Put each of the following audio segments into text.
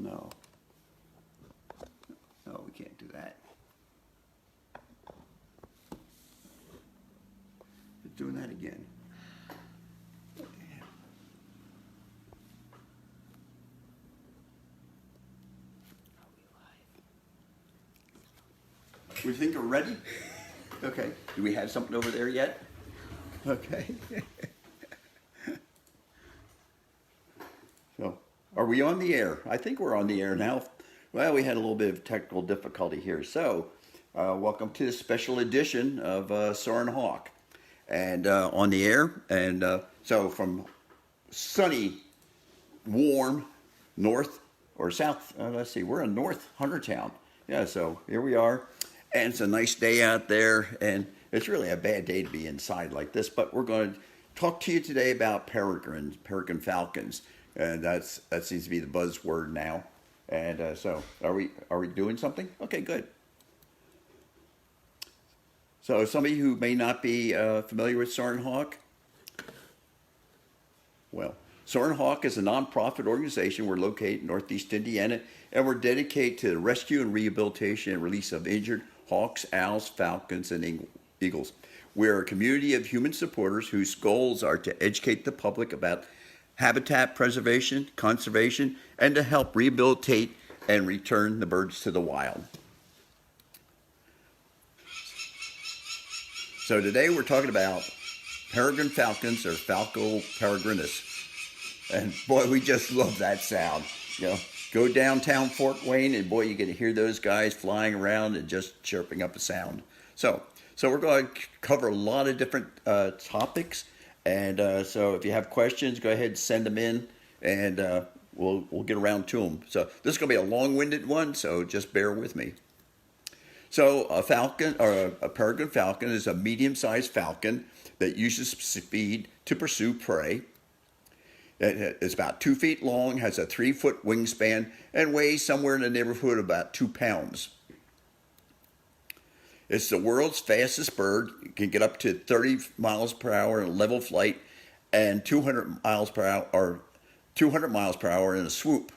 no. No, we can't do that. It's doing that again. We think we're ready? Okay. Do we have something over there yet? Okay. So, are we on the air? I think we're on the air now. Well, we had a little bit of technical difficulty here. So, welcome to this special edition of Soarin' Hawk. And on the air. And so from sunny, warm, north or south, let's see, we're in North Huntertown. Yeah, so here we are. And it's a nice day out there. And it's really a bad day to be inside like this. But we're going to talk to you today about Peregrine Falcons. And that seems to be the buzzword now. And so, are we doing something? Okay, good. So, somebody who may not be familiar with Soarin' Hawk, well, Soarin' Hawk is a nonprofit organization. We're located in Northeast Indiana, and we're dedicated to the rescue and rehabilitation and release of injured hawks, owls, falcons, and eagles. We're a community of human supporters whose goals are to educate the public about habitat preservation, conservation, and to help rehabilitate and return the birds to the wild. So today we're talking about peregrine falcons, or Falco peregrinus. And boy, we just love that sound. You know, go downtown Fort Wayne and boy, you get to hear those guys flying around and just chirping up a sound. So we're going to cover a lot of different topics. And so if you have questions, go ahead and send them in, and we'll get around to them. So this is going to be a long-winded one, so just bear with me. So a falcon, or a peregrine falcon, is a medium-sized falcon that uses speed to pursue prey. It's about 2 feet long, has a 3-foot wingspan, and weighs somewhere in the neighborhood of about 2 pounds. It's the world's fastest bird. It can get up to 30 miles per hour in a level flight and 200 miles per hour in a swoop.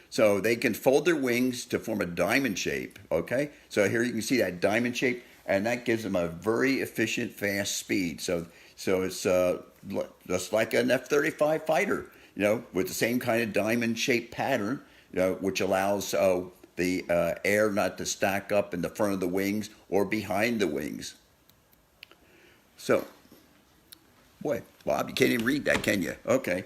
So they can fold their wings to form a diamond shape, okay? So here you can see that diamond shape, and that gives them a very efficient, fast speed. So it's just like an F-35 fighter, you know, with the same kind of diamond shape pattern, you know, which allows the air not to stack up in the front of the wings or behind the wings. So, boy, Bob, you can't even read that, can you? Okay.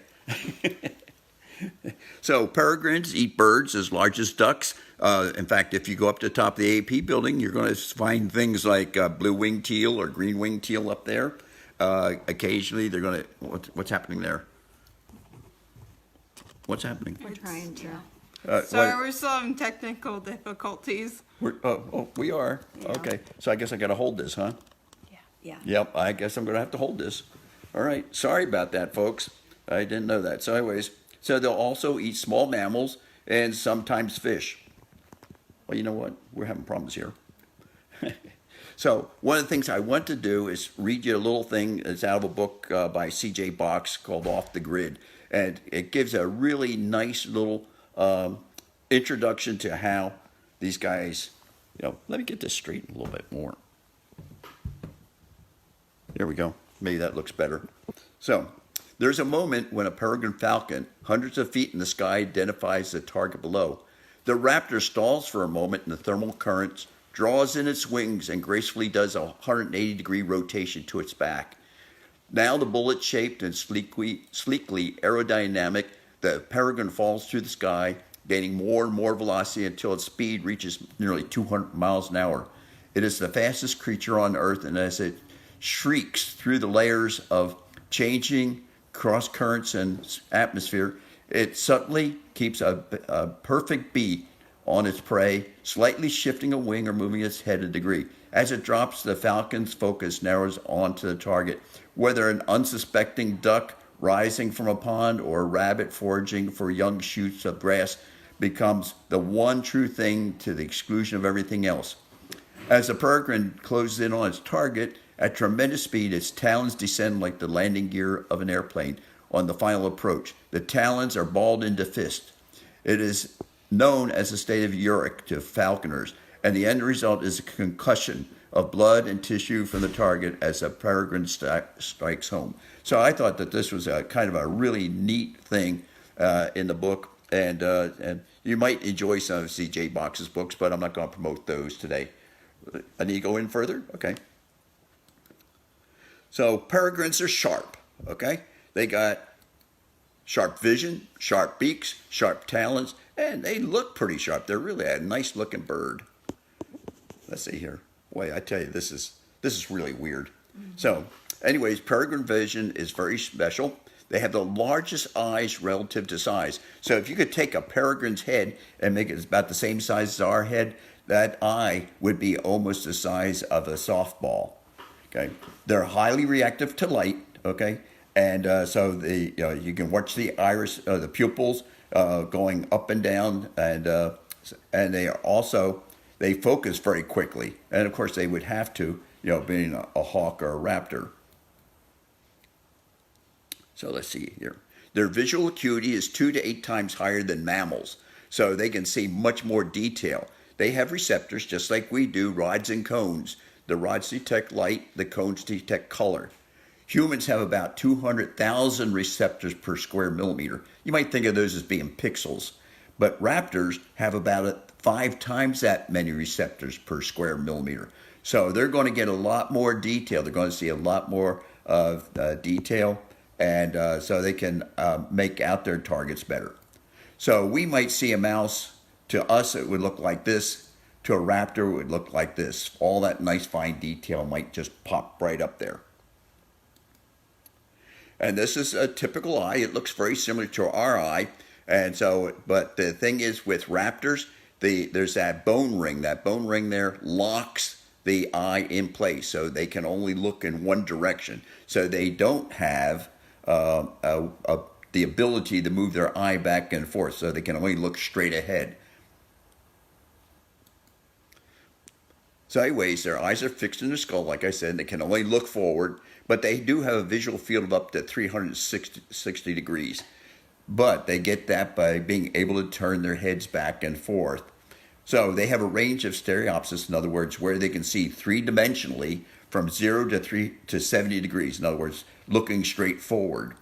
So, peregrines eat birds as large as ducks. In fact, if you go up to the top of the AP building, you're going to find things like blue-winged teal or green-winged teal up there. Occasionally, they're going to... What's happening there? What's happening? We're trying to... Sorry, we're still having technical difficulties. We are? Yeah. Okay. So I guess I got to hold this, huh? Yeah. Yep, I guess I'm going to have to hold this. All right. Sorry about that, folks. I didn't know that. So anyways, so they'll also eat small mammals and sometimes fish. Well, you know what? We're having problems here. So one of the things I want to do is read you a little thing that's out of a book by C.J. Box called Off the Grid. And it gives a really nice little introduction to how these guys, you know, let me get this straight a little bit more. There we go. Maybe that looks better. So there's a moment when a peregrine falcon, hundreds of feet in the sky, identifies the target below. The raptor stalls for a moment in the thermal currents, draws in its wings, and gracefully does a 180-degree rotation to its back. Now the bullet-shaped and sleekly aerodynamic, the peregrine falls through the sky, gaining more and more velocity until its speed reaches nearly 200 miles an hour. It is the fastest creature on Earth, and as it shrieks through the layers of changing cross currents and atmosphere, it subtly keeps a perfect beat on its prey, slightly shifting a wing or moving its head a degree. As it drops, the falcon's focus narrows onto the target, whether an unsuspecting duck rising from a pond or a rabbit foraging for young shoots of grass becomes the one true thing to the exclusion of everything else. As the peregrine closes in on its target, at tremendous speed, its talons descend like the landing gear of an airplane on the final approach. The talons are balled into fists. It is known as a state of uric to falconers, and the end result is a concussion of blood and tissue from the target as a peregrine strikes home. So I thought that this was a kind of a really neat thing in the book, and you might enjoy some of C.J. Box's books, but I'm not going to promote those today. I need to go in further? Okay. So peregrines are sharp, okay? They got sharp vision, sharp beaks, sharp talons, and they look pretty sharp. They're really a nice looking bird. Let's see here. Boy, I tell you, this is really weird. So, anyways, peregrine vision is very special. They have the largest eyes relative to size. So if you could take a peregrine's head and make it about the same size as our head, that eye would be almost the size of a softball. Okay, they're highly reactive to light. Okay, and so you can watch the iris, the pupils going up and down, and they focus very quickly. And of course, they would have to, being a hawk or a raptor. So let's see here. Their visual acuity is 2 to 8 times higher than mammals, so they can see much more detail. They have receptors just like we do, rods and cones. The rods detect light, the cones detect color. Humans have about 200,000 receptors per square millimeter. You might think of those as being pixels, but raptors have about 5 times that many receptors per square millimeter. So they're going to get a lot more detail. They're going to see a lot more detail, and so they can make out their targets better. So we might see a mouse, to us it would look like this. To a raptor, it would look like this. All that nice fine detail might just pop right up there. And this is a typical eye. It looks very similar to our eye. And so, but the thing is with raptors, there's that bone ring. That bone ring there locks the eye in place, so they can only look in one direction. So they don't have the ability to move their eye back and forth. So they can only look straight ahead. So anyways, their eyes are fixed in the skull, like I said. They can only look forward, but they do have a visual field of up to 360 degrees. But they get that by being able to turn their heads back and forth. So they have a range of stereopsis, in other words, where they can see three-dimensionally from 0 to 70 degrees, in other words, looking straight forward.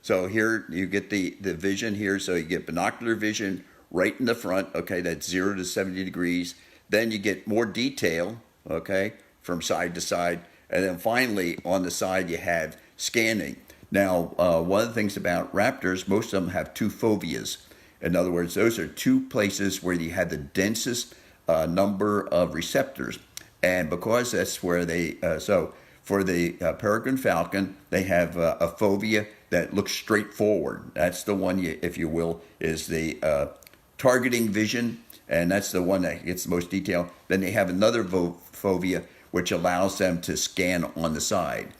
So here you get the vision here, so you get binocular vision right in the front, okay, that's 0 to 70 degrees. Then you get more detail, okay, from side to side. And then finally, on the side, you have scanning. Now, one of the things about raptors, most of them have two foveas. In other words, those are two places where you have the densest number of receptors. And because that's where they, so for the peregrine falcon, they have a fovea that looks straight forward. That's the one, if you will, is the targeting vision. And that's the one that gets the most detail. Then they have another fovea, which allows them to scan on the side.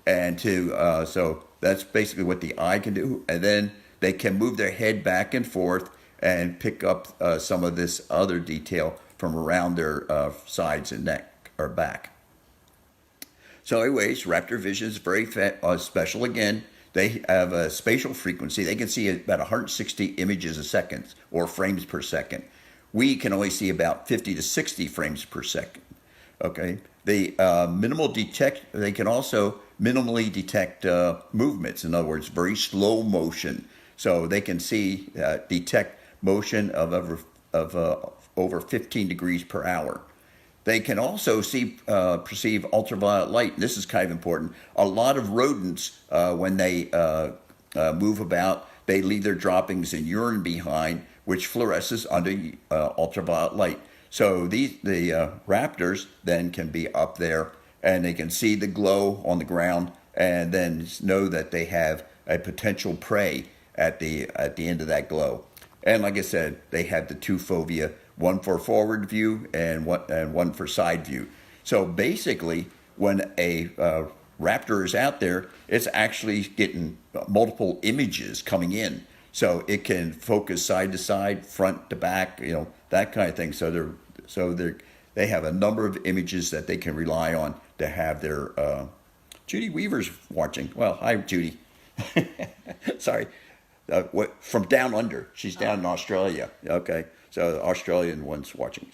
And so that's basically what the eye can do. And then they can move their head back and forth and pick up some of this other detail from around their sides and neck or back. So anyways, raptor vision is very special. Again, they have a spatial frequency. They can see about 160 images a second or frames per second. We can only see about 50 to 60 frames per second. Okay, they they can also minimally detect movements. In other words, very slow motion. So they can detect motion of over 15 degrees per hour. They can also perceive ultraviolet light. This is kind of important. A lot of rodents, when they move about, they leave their droppings in urine behind, which fluoresces under ultraviolet light. So the raptors then can be up there and they can see the glow on the ground and then know that they have a potential prey at the end of that glow. And like I said, they have the two fovea, one for forward view and one for side view. So basically, when a raptor is out there, it's actually getting multiple images coming in. So it can focus side to side, front to back, that kind of thing. So they have a number of images that they can rely on to have their. Judy Weaver's watching. Well, hi, Judy. Sorry. from down under. She's down in Australia. Okay, so the Australian one's watching.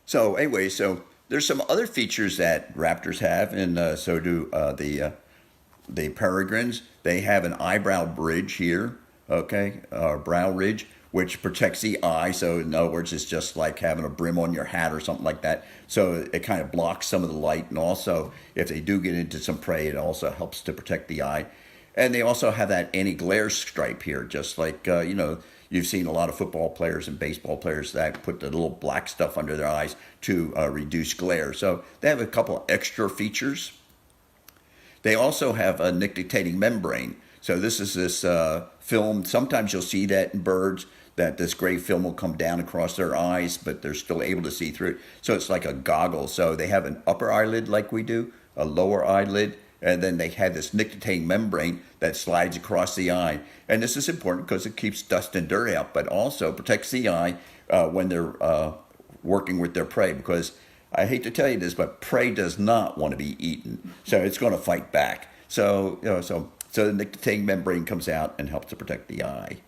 So anyway, so there's some other features that raptors have, and so do the peregrines. They have an eyebrow bridge here, okay, brow ridge, which protects the eye. So in other words, it's just like having a brim on your hat or something like that. So it kind of blocks some of the light, and also if they do get into some prey, it also helps to protect the eye. And they also have that anti-glare stripe here, just like you've seen a lot of football players and baseball players that put the little black stuff under their eyes to reduce glare. So they have a couple extra features. They also have a nictitating membrane. So this is this film. Sometimes you'll see that in birds, that this gray film will come down across their eyes, but they're still able to see through it. So it's like a goggle. So they have an upper eyelid like we do, a lower eyelid, and then they have this nictitating membrane that slides across the eye. And this is important because it keeps dust and dirt out, but also protects the eye when they're working with their prey, because I hate to tell you this, but prey does not want to be eaten, so it's going to fight back. So the nictitating membrane comes out and helps to protect the eye.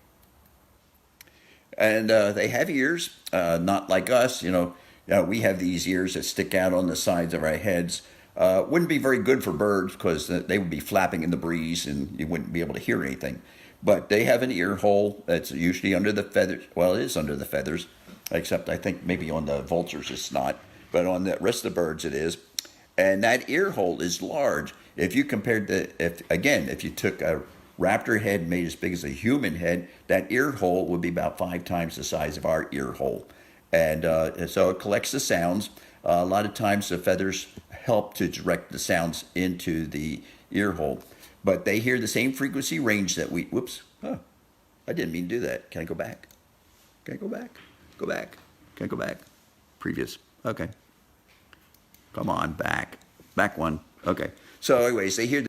And they have ears, not like us. We have these ears that stick out on the sides of our heads. Wouldn't be very good for birds because they would be flapping in the breeze and you wouldn't be able to hear anything. But they have an ear hole that's usually under the feathers. Well, it is under the feathers, except I think maybe on the vultures it's not. But on the rest of the birds it is. And that ear hole is large. If you compared if you took a raptor head made as big as a human head, that ear hole would be about 5 times the size of our ear hole. And so it collects the sounds. A lot of times the feathers help to direct the sounds into the ear hole. But they hear the same frequency range that we, I didn't mean to do that. Can I go back? Can I go back? Go back. Can I go back? Previous. Okay. Come on, back. Back one. Okay. So anyways, they hear